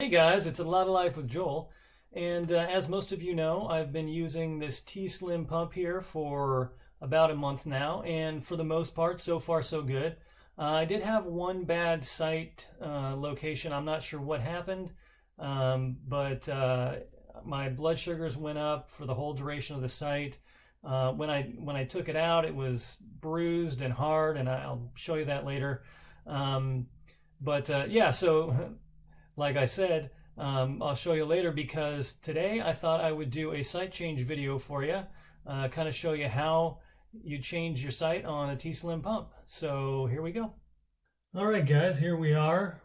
Hey guys, it's a lot of life with Joel, and as most of you know, I've been using this tslim pump here for about a month now, and for the most part, so far so good. I did have one bad site location. I'm not sure what happened, but my blood sugars went up for the whole duration of the site. When I took it out, it was bruised and hard, and I'll show you that later. Um, but yeah, so like I said, I'll show you later because today I thought I would do a site change video for you, kind of show you how you change your site on a T-Slim pump. So here we go. All right, guys, here we are.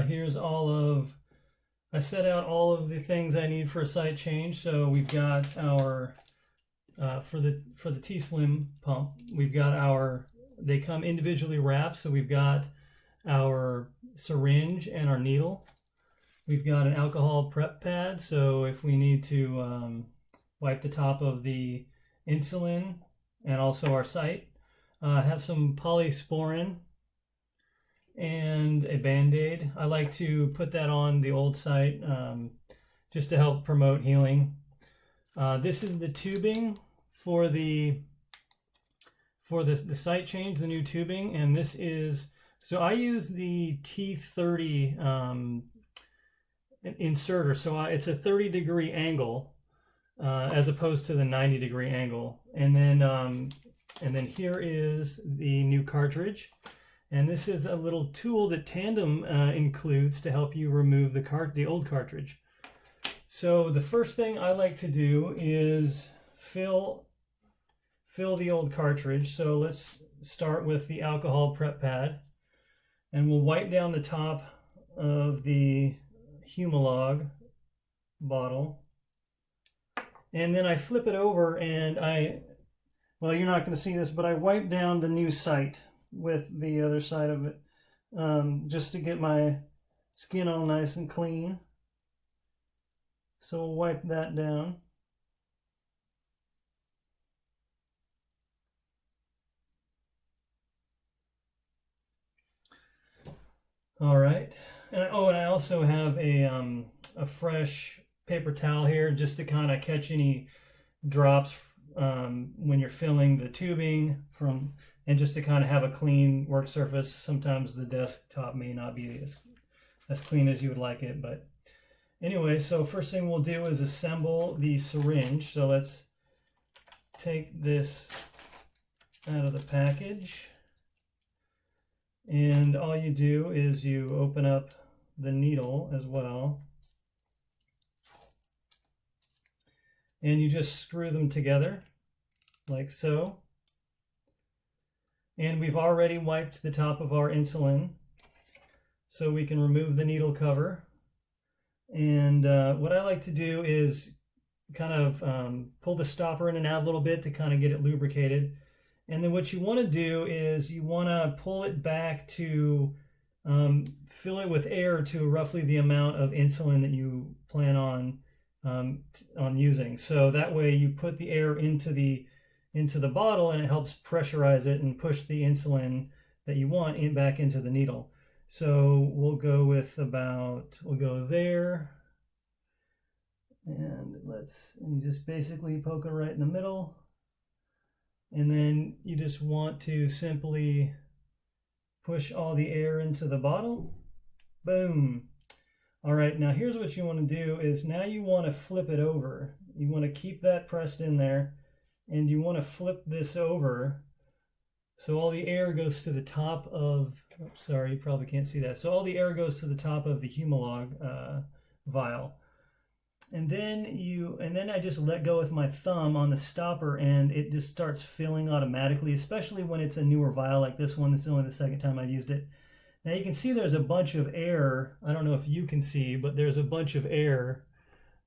Here's I set out all of the things I need for a site change. So we've got our, for the T-Slim pump, we've got they come individually wrapped. So we've got our syringe and our needle. We've got an alcohol prep pad, so if we need to wipe the top of the insulin and also our site. Have some polysporin and a Band-Aid. I like to put that on the old site just to help promote healing. This is the tubing for the site change, the new tubing, and this is, so I use the T30 inserter, so it's a 30-degree angle as opposed to the 90-degree angle. And then here is the new cartridge, and this is a little tool that Tandem includes to help you remove the old cartridge. So the first thing I like to do is fill the old cartridge. So let's start with the alcohol prep pad, and we'll wipe down the top of the Humalog bottle, and then I flip it over, and well, you're not going to see this, but I wipe down the new site with the other side of it, just to get my skin all nice and clean. So we'll wipe that down. All right. And I also have a fresh paper towel here just to kind of catch any drops when you're filling the tubing and just to kind of have a clean work surface. Sometimes the desktop may not be as clean as you would like it, but anyway, so first thing we'll do is assemble the syringe. So let's take this out of the package. And all you do is you open up the needle as well, and you just screw them together like so. And we've already wiped the top of our insulin, so we can remove the needle cover. And what I like to do is kind of pull the stopper in and out a little bit to kind of get it lubricated. And then what you want to do is you want to pull it back to fill it with air to roughly the amount of insulin that you plan on using. So that way you put the air into the bottle, and it helps pressurize it and push the insulin that you want back into the needle. So we'll go there, and you just basically poke it right in the middle. And then you just want to simply push all the air into the bottle. Boom. All right, now here's what you want to do is now you want to flip it over. You want to keep that pressed in there, and you want to flip this over so all the air goes to the top of, oops, sorry, you probably can't see that. So all the air goes to the top of the Humalog vial. And then I just let go with my thumb on the stopper, and it just starts filling automatically, especially when it's a newer vial like this one. This is only the second time I've used it. Now you can see there's a bunch of air. I don't know if you can see, but there's a bunch of air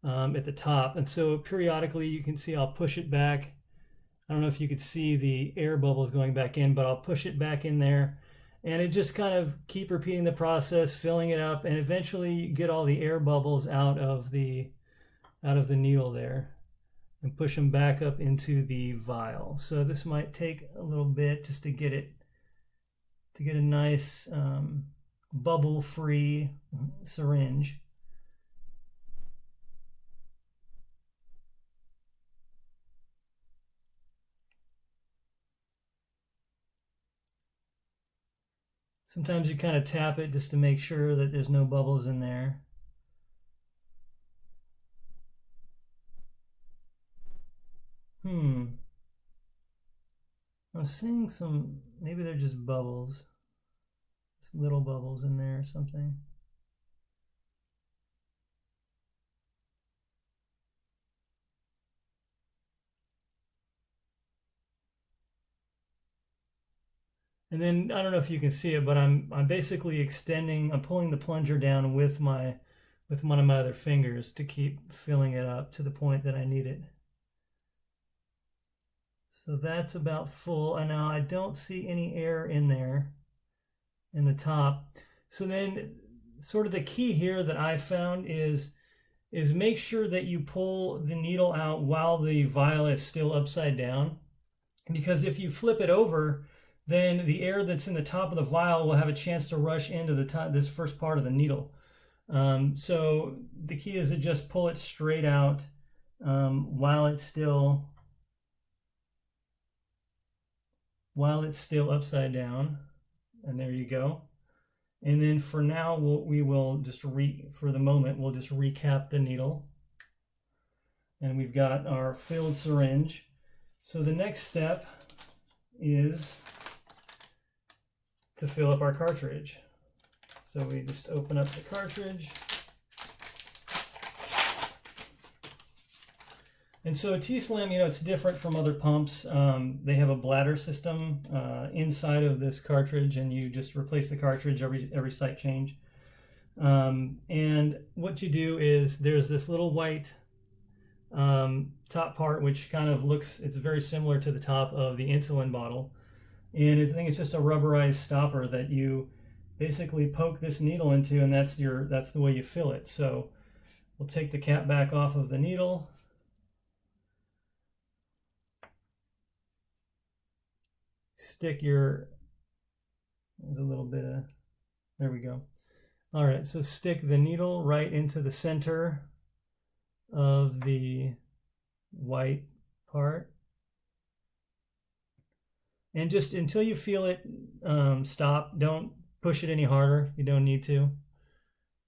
at the top. And so periodically you can see I'll push it back. I don't know if you could see the air bubbles going back in, but I'll push it back in there. And it just kind of keep repeating the process, filling it up, and eventually you get all the air bubbles out of the needle there, and push them back up into the vial. So this might take a little bit just to get a nice bubble-free syringe. Sometimes you kind of tap it just to make sure that there's no bubbles in there. I'm seeing some, maybe they're just bubbles. Just little bubbles in there or something. And then I don't know if you can see it, but I'm basically extending, I'm pulling the plunger down with one of my other fingers to keep filling it up to the point that I need it. So that's about full, and now I don't see any air in there in the top. So then sort of the key here that I found is make sure that you pull the needle out while the vial is still upside down, because if you flip it over, then the air that's in the top of the vial will have a chance to rush into the top, this first part of the needle. So the key is to just pull it straight out while it's still upside down. And there you go. And then for now, we will just for the moment, we'll just recap the needle. And we've got our filled syringe. So the next step is to fill up our cartridge. So we just open up the cartridge. And so a tslim, it's different from other pumps. They have a bladder system inside of this cartridge, and you just replace the cartridge every site change. And what you do is there's this little white top part, which kind of it's very similar to the top of the insulin bottle. And I think it's just a rubberized stopper that you basically poke this needle into, and that's the way you fill it. So we'll take the cap back off of the needle. There's a little bit of, there we go. All right, so stick the needle right into the center of the white part. And just until you feel it stop, don't push it any harder. You don't need to.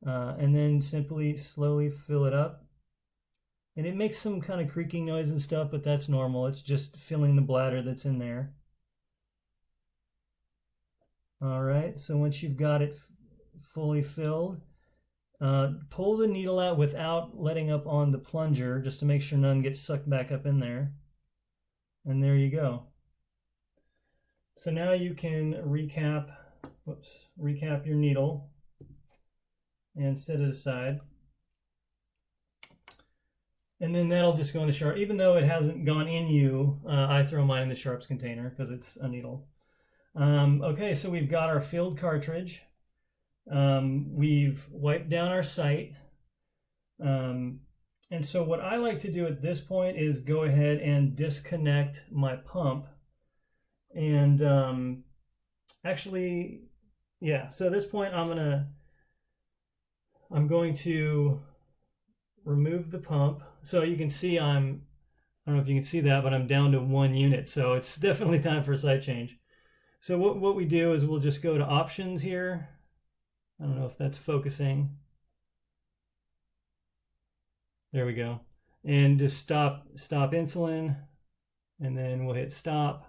And then simply slowly fill it up. And it makes some kind of creaking noise and stuff, but that's normal. It's just filling the bladder that's in there. All right, so once you've got it fully filled, pull the needle out without letting up on the plunger, just to make sure none gets sucked back up in there. And there you go. So now you can recap your needle and set it aside. And then that'll just go in the sharp. Even though it hasn't gone in you, I throw mine in the sharps container because it's a needle. Okay, so we've got our filled cartridge. We've wiped down our site. And so what I like to do at this point is go ahead and disconnect my pump. And actually, yeah, so at this point I'm going to remove the pump. So you can see I don't know if you can see that, but I'm down to 1 unit. So it's definitely time for a site change. So what we do is we'll just go to options here. I don't know if that's focusing. There we go. And just stop insulin, and then we'll hit stop.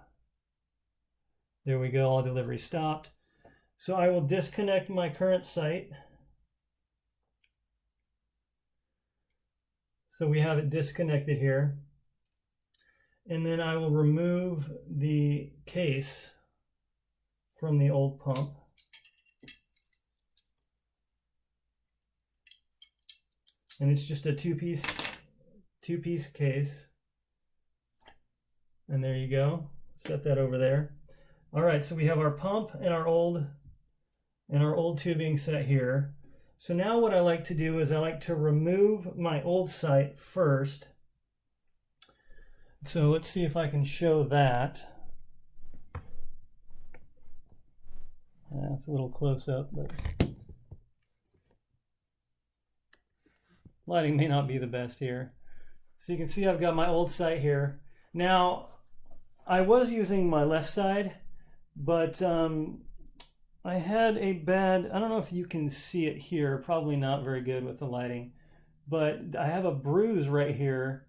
There we go, all delivery stopped. So I will disconnect my current site. So we have it disconnected here. And then I will remove the case from the old pump. And it's just a two-piece case. And there you go. Set that over there. All right, so we have our pump and our old tubing set here. So now what I like to do is I like to remove my old site first. So let's see if I can show that. It's a little close up, but lighting may not be the best here. So you can see I've got my old site here. Now, I was using my left side, but I had a bad, I don't know if you can see it here, probably not very good with the lighting, but I have a bruise right here,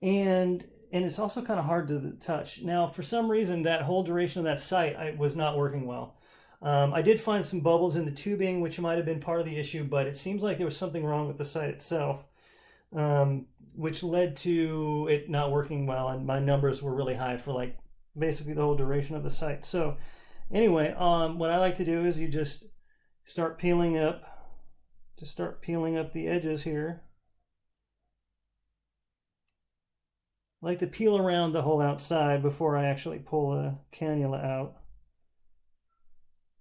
and it's also kind of hard to touch. Now, for some reason, that whole duration of that site was not working well. I did find some bubbles in the tubing, which might have been part of the issue, but it seems like there was something wrong with the site itself, which led to it not working well, and my numbers were really high for like basically the whole duration of the site. So anyway, what I like to do is you just start peeling up the edges here. I like to peel around the whole outside before I actually pull a cannula out.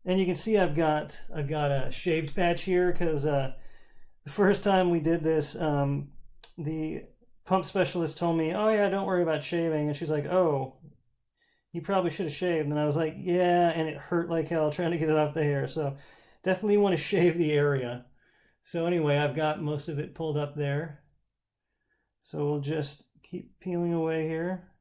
And you can see I've got a shaved patch here because the first time we did this, the pump specialist told me, "Oh yeah, don't worry about shaving," and she's like, "Oh, you probably should have shaved." And I was like, "Yeah," and it hurt like hell trying to get it off the hair. So definitely want to shave the area. So anyway, I've got most of it pulled up there. So we'll just keep peeling away here.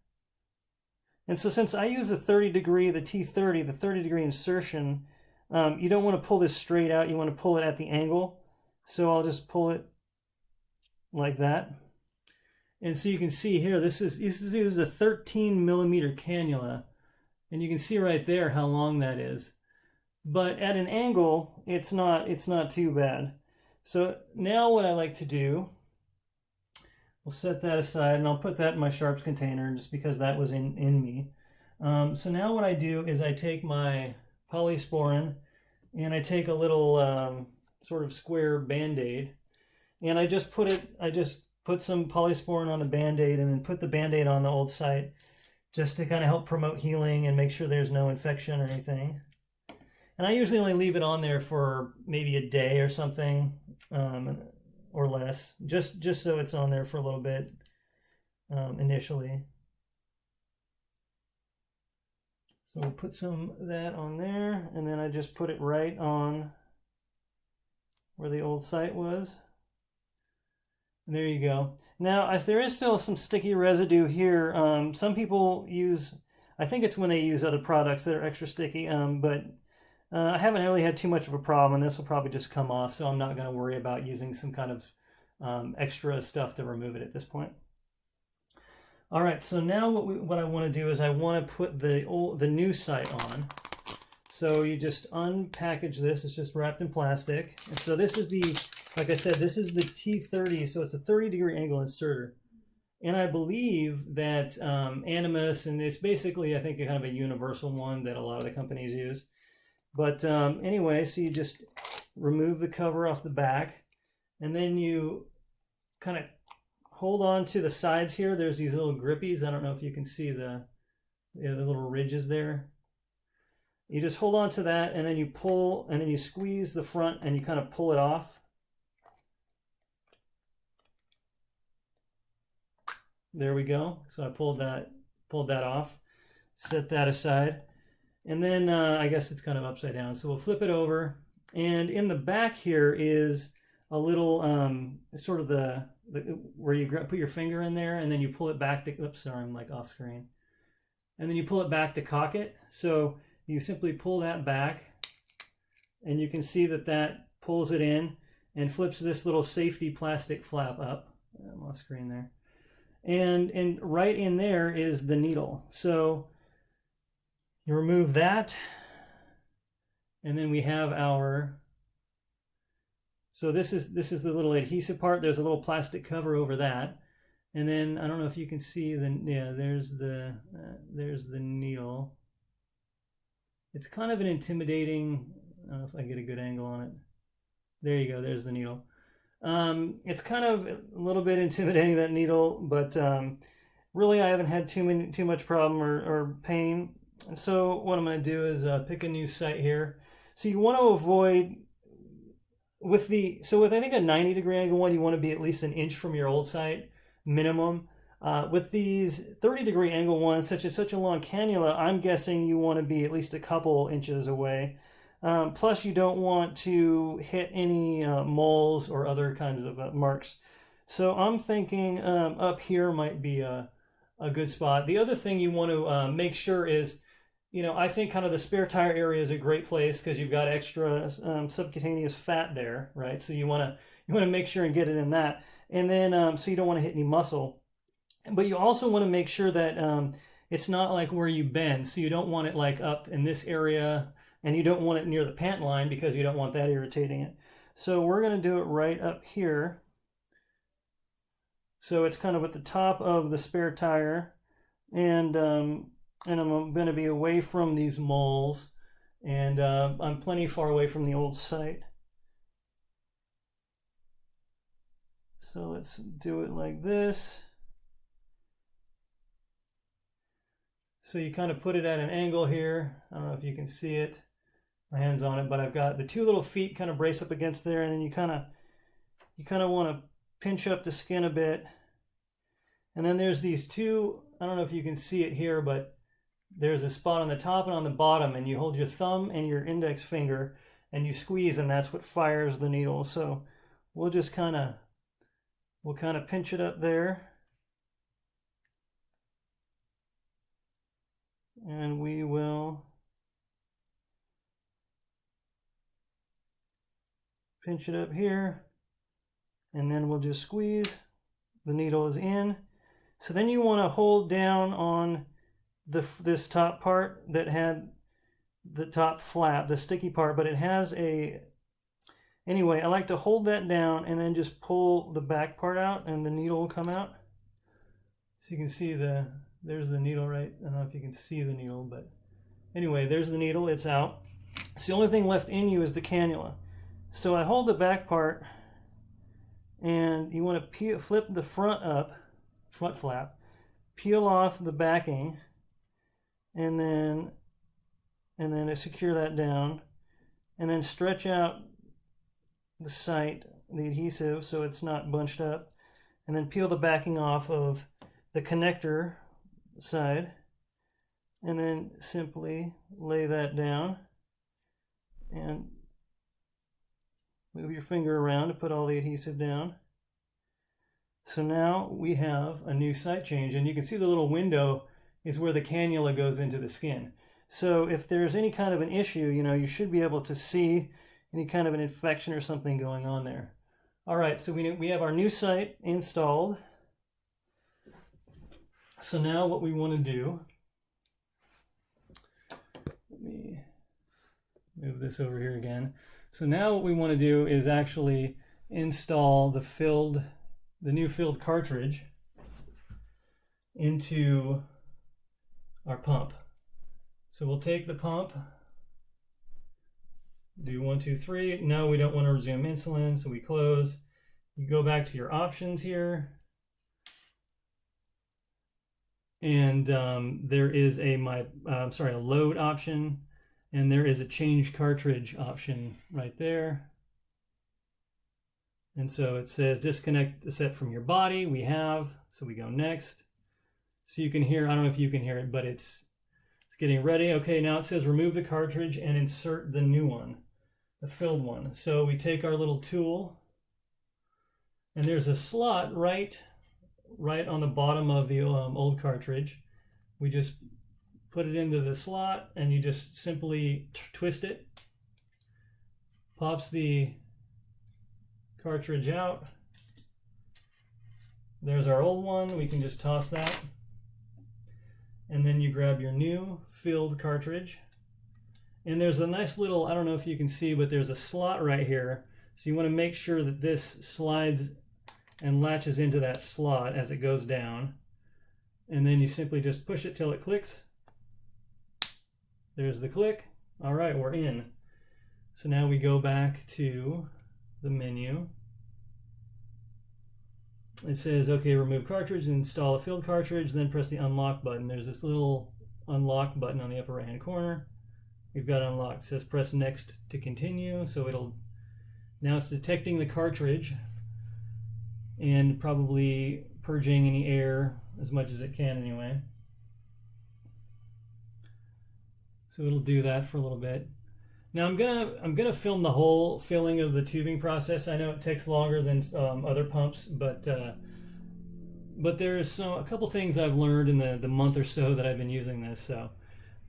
And so since I use the 30 degree, the T30, the 30 degree insertion, you don't want to pull this straight out. You want to pull it at the angle. So I'll just pull it like that. And so you can see here, this is a 13 millimeter cannula. And you can see right there how long that is. But at an angle, it's not too bad. So now what I like to do, we'll set that aside, and I'll put that in my sharps container just because that was in me. So now what I do is I take my polysporin and I take a little sort of square Band-Aid, and I just put some polysporin on the Band-Aid and then put the Band-Aid on the old site just to kind of help promote healing and make sure there's no infection or anything. And I usually only leave it on there for maybe a day or something, or less, just so it's on there for a little bit initially. So we'll put some of that on there, and then I just put it right on where the old site was. And there you go. Now, as there is still some sticky residue here, some people use, I think it's when they use other products that are extra sticky, but I haven't really had too much of a problem, and this will probably just come off, so I'm not going to worry about using some kind of extra stuff to remove it at this point. All right, so now what I want to do is I want to put the new site on. So you just unpackage this. It's just wrapped in plastic. And so this is like I said, this is the T30, so it's a 30 degree angle inserter. And I believe that Animus, and it's basically, I think, a kind of a universal one that a lot of the companies use. But anyway, so you just remove the cover off the back, and then you kind of hold on to the sides here. There's these little grippies. I don't know if you can see the little ridges there. You just hold on to that, and then you pull, and then you squeeze the front, and you kind of pull it off. There we go. So I pulled that off, set that aside. And then I guess it's kind of upside down. So we'll flip it over. And in the back here is a little, sort of where you put your finger in there and then you pull it back to, oops, sorry, I'm like off screen. And then you pull it back to cock it. So you simply pull that back, and you can see that pulls it in and flips this little safety plastic flap up. I'm off screen there. And right in there is the needle. So you remove that, and then we have so this is the little adhesive part. There's a little plastic cover over that, and then I don't know if you can see there's the needle. It's kind of an intimidating, I don't know if I get a good angle on it. There you go, there's the needle. It's kind of a little bit intimidating, that needle, but really I haven't had too much problem or pain. And so what I'm going to do is pick a new site here. So you want to avoid with I think a 90 degree angle one, you want to be at least an inch from your old site minimum. With these 30 degree angle ones, such a long cannula, I'm guessing you want to be at least a couple inches away. Plus you don't want to hit any moles or other kinds of marks. So I'm thinking up here might be a good spot. The other thing you want to make sure is I think kind of the spare tire area is a great place because you've got extra subcutaneous fat there, right? So you want to make sure and get it in that, and then so you don't want to hit any muscle, but you also want to make sure that it's not like where you bend. So you don't want it like up in this area, and you don't want it near the pant line because you don't want that irritating it. So we're going to do it right up here. So it's kind of at the top of the spare tire, and I'm going to be away from these moles, and I'm plenty far away from the old site. So let's do it like this. So you kind of put it at an angle here. I don't know if you can see it. My hand's on it, but I've got the two little feet kind of brace up against there, and then you kind of want to pinch up the skin a bit. And then there's these two, I don't know if you can see it here, but there's a spot on the top and on the bottom, and you hold your thumb and your index finger and you squeeze, and that's what fires the needle. So we'll just kind of pinch it up there. And we will pinch it up here, and then we'll just squeeze. The needle is in. So then you want to hold down on this top part that had the top flap, the sticky part, but it has a, anyway, I like to hold that down and then just pull the back part out, and the needle will come out. So you can see there's the needle, right? I don't know if you can see the needle, but anyway, there's the needle, it's out. So the only thing left in you is the cannula. So I hold the back part, and you want to flip the front up, front flap, peel off the backing, and then secure that down, and then stretch out the site, the adhesive, so it's not bunched up, and then peel the backing off of the connector side, and then simply lay that down and move your finger around to put all the adhesive down. So now we have a new site change, and you can see the little window is where the cannula goes into the skin. So if there's any kind of an issue, you should be able to see any kind of an infection or something going on there. All right, so we have our new site installed. So now what we want to do, let me move this over here again. So now what we want to do is actually install the new filled cartridge into our pump. So we'll take the pump, do 1, 2, 3. No, we don't want to resume insulin, so we close. You go back to your options here, and there is a load option, and there is a change cartridge option right there. And so it says disconnect the set from your body. We have, so we go next. So you can hear, I don't know if you can hear it, but it's getting ready. Okay, now it says remove the cartridge and insert the new one, the filled one. So we take our little tool, and there's a slot right on the bottom of the old cartridge. We just put it into the slot, and you just simply twist it. Pops the cartridge out. There's our old one. We can just toss that. And then you grab your new filled cartridge. And there's a nice little, I don't know if you can see, but there's a slot right here. So you want to make sure that this slides and latches into that slot as it goes down. And then you simply just push it till it clicks. There's the click. All right, we're in. So now we go back to the menu. It says, okay, remove cartridge and install a filled cartridge, then press the unlock button. There's this little unlock button on the upper right hand corner. We've got unlocked. It says press next to continue. So now it's detecting the cartridge and probably purging any air as much as it can anyway. So it'll do that for a little bit. Now I'm gonna film the whole filling of the tubing process. I know it takes longer than other pumps, but there's a couple things I've learned in the month or so that I've been using this. So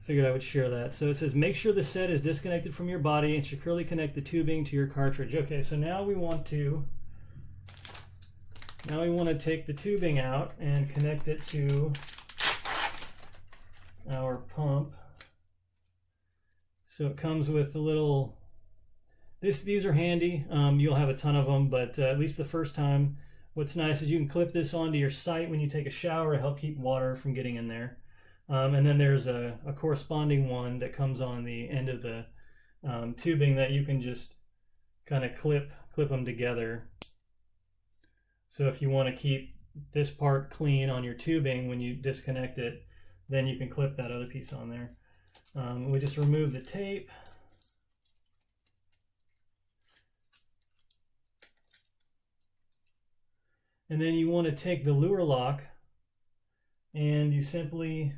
figured I would share that. So it says, make sure the set is disconnected from your body and securely connect the tubing to your cartridge. Okay, so now we want to take the tubing out and connect it to our pump. So it comes with a little, these are handy. You'll have a ton of them, but at least the first time, what's nice is you can clip this onto your site when you take a shower to help keep water from getting in there. And then there's a corresponding one that comes on the end of the tubing that you can just kind of clip them together. So if you want to keep this part clean on your tubing when you disconnect it, then you can clip that other piece on there. We just remove the tape. And then you want to take the lure lock and you simply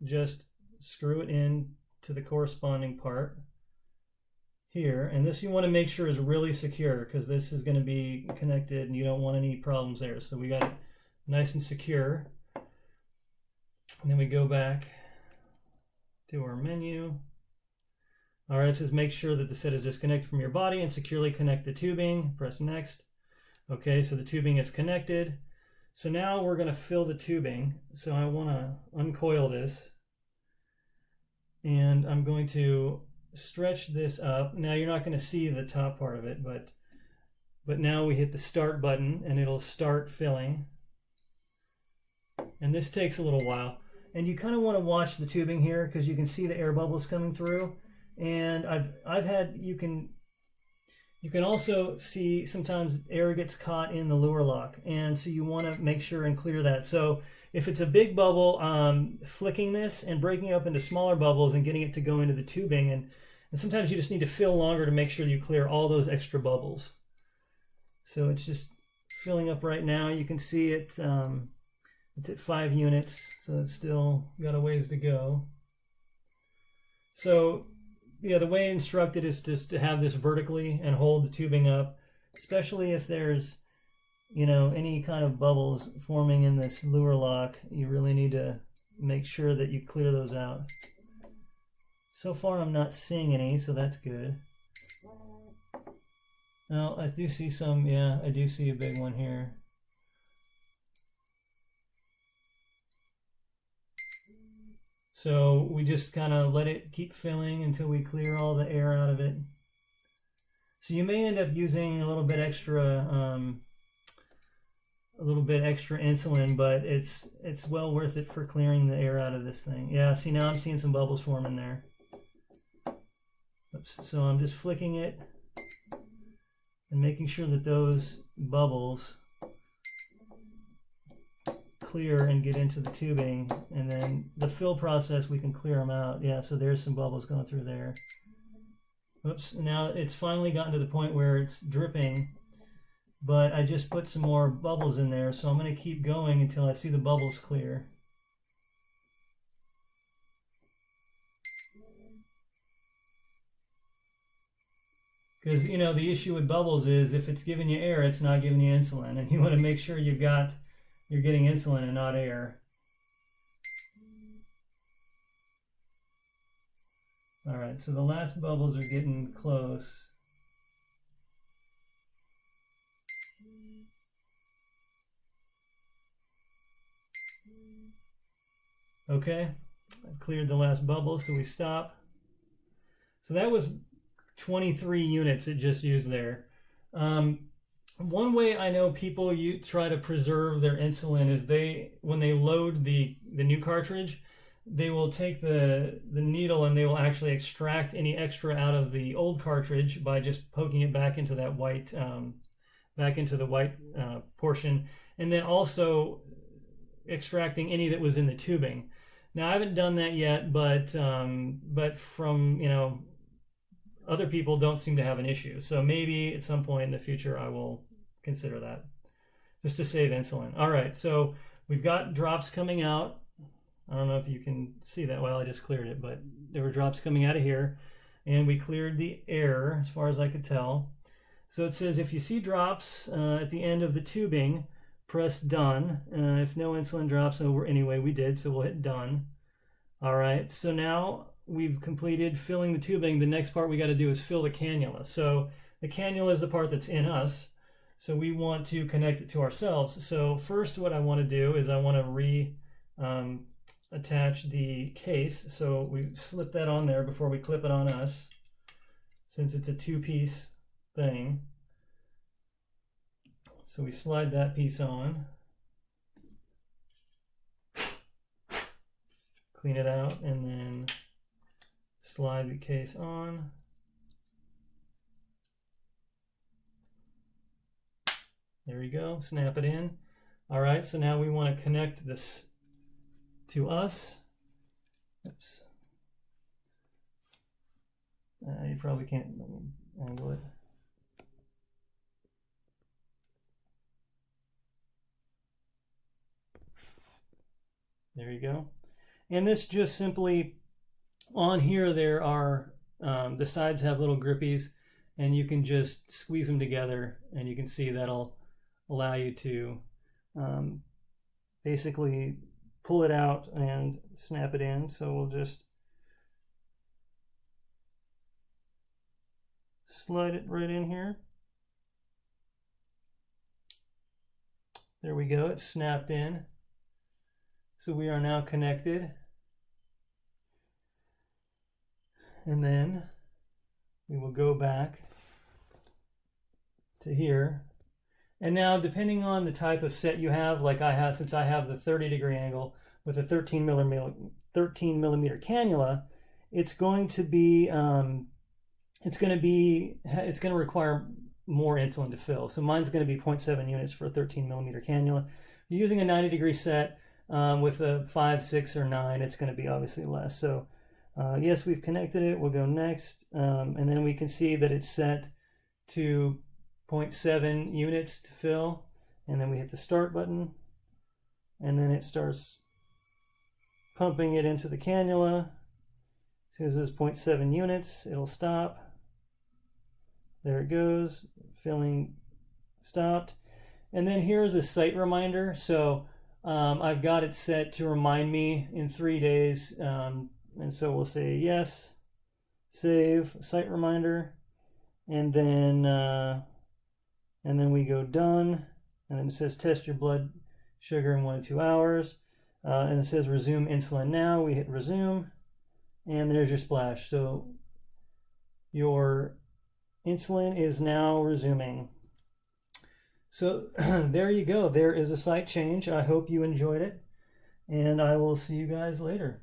just screw it in to the corresponding part here. And this you want to make sure is really secure because this is going to be connected and you don't want any problems there. So we got it nice and secure. And then we go back to our menu. All right, it says make sure that the set is disconnected from your body and securely connect the tubing. Press next. Okay, so the tubing is connected. So now we're going to fill the tubing. So I want to uncoil this. And I'm going to stretch this up. Now you're not going to see the top part of it, but now we hit the start button and it'll start filling. And this takes a little while. And you kind of want to watch the tubing here because you can see the air bubbles coming through. And you can also see sometimes air gets caught in the lure lock. And so you want to make sure and clear that. So if it's a big bubble, flicking this and breaking it up into smaller bubbles and getting it to go into the tubing. And sometimes you just need to fill longer to make sure you clear all those extra bubbles. So it's just filling up right now. You can see it's at 5 units, so it's still got a ways to go. So yeah, the way instructed is just to have this vertically and hold the tubing up, especially if there's, you know, any kind of bubbles forming in this lure lock. You really need to make sure that you clear those out. So far I'm not seeing any, so that's good. Now I do see some, yeah, I do see a big one here. So we just kind of let it keep filling until we clear all the air out of it. So you may end up using a little bit extra insulin, but it's well worth it for clearing the air out of this thing. Yeah, see, now I'm seeing some bubbles forming there. Oops. So I'm just flicking it and making sure that those bubbles clear and get into the tubing, and then the fill process we can clear them out. Yeah, so there's some bubbles going through there. Oops, now it's finally gotten to the point where it's dripping, but I just put some more bubbles in there, so I'm going to keep going until I see the bubbles clear. Because, you know, the issue with bubbles is if it's giving you air, it's not giving you insulin, and you want to make sure you're getting insulin and not air. All right, so the last bubbles are getting close. Okay, I've cleared the last bubble, so we stop. So that was 23 units it just used there. One way I know people try to preserve their insulin is when they load the new cartridge, they will take the needle and they will actually extract any extra out of the old cartridge by just poking it back into that white, portion, and then also extracting any that was in the tubing. Now I haven't done that yet, but from, you know, other people don't seem to have an issue. So maybe at some point in the future I will consider that, just to save insulin. All right, so we've got drops coming out. I don't know if you can see that. Well, I just cleared it, but there were drops coming out of here, and we cleared the air as far as I could tell. So it says if you see drops at the end of the tubing, press done. If no insulin drops, anyway, we did, so we'll hit done. All right, so now we've completed filling the tubing. The next part we got to do is fill the cannula. So the cannula is the part that's in us. So we want to connect it to ourselves. So first what I want to do is I want to attach the case. So we slip that on there before we clip it on us, since it's a two-piece thing. So we slide that piece on, clean it out, and then slide the case on. There we go, snap it in. All right, so now we want to connect this to us. Oops. You probably can't angle it. There you go. And this just simply, on here there are, the sides have little grippies, and you can just squeeze them together, and you can see that'll allow you to basically pull it out and snap it in. So we'll just slide it right in here. There we go, it's snapped in. So we are now connected. And then we will go back to here. And now, depending on the type of set you have, like I have, since I have the 30-degree angle with a 13 millimeter cannula, it's going to require more insulin to fill. So mine's going to be 0.7 units for a 13 millimeter cannula. If you're using a 90-degree set with a 5, 6, or 9, it's going to be obviously less. So yes, we've connected it. We'll go next, and then we can see that it's set to 0.7 units to fill, and then we hit the start button, and then it starts pumping it into the cannula. As soon as it's 0.7 units, it'll stop. There it goes, filling stopped. And then here's a site reminder. So I've got it set to remind me in 3 days, and so we'll say yes, save, site reminder, and then we go done, and then it says test your blood sugar in 1 to 2 hours, and it says resume insulin now. We hit resume, and there's your splash. So your insulin is now resuming. So there you go. There is a site change. I hope you enjoyed it, and I will see you guys later.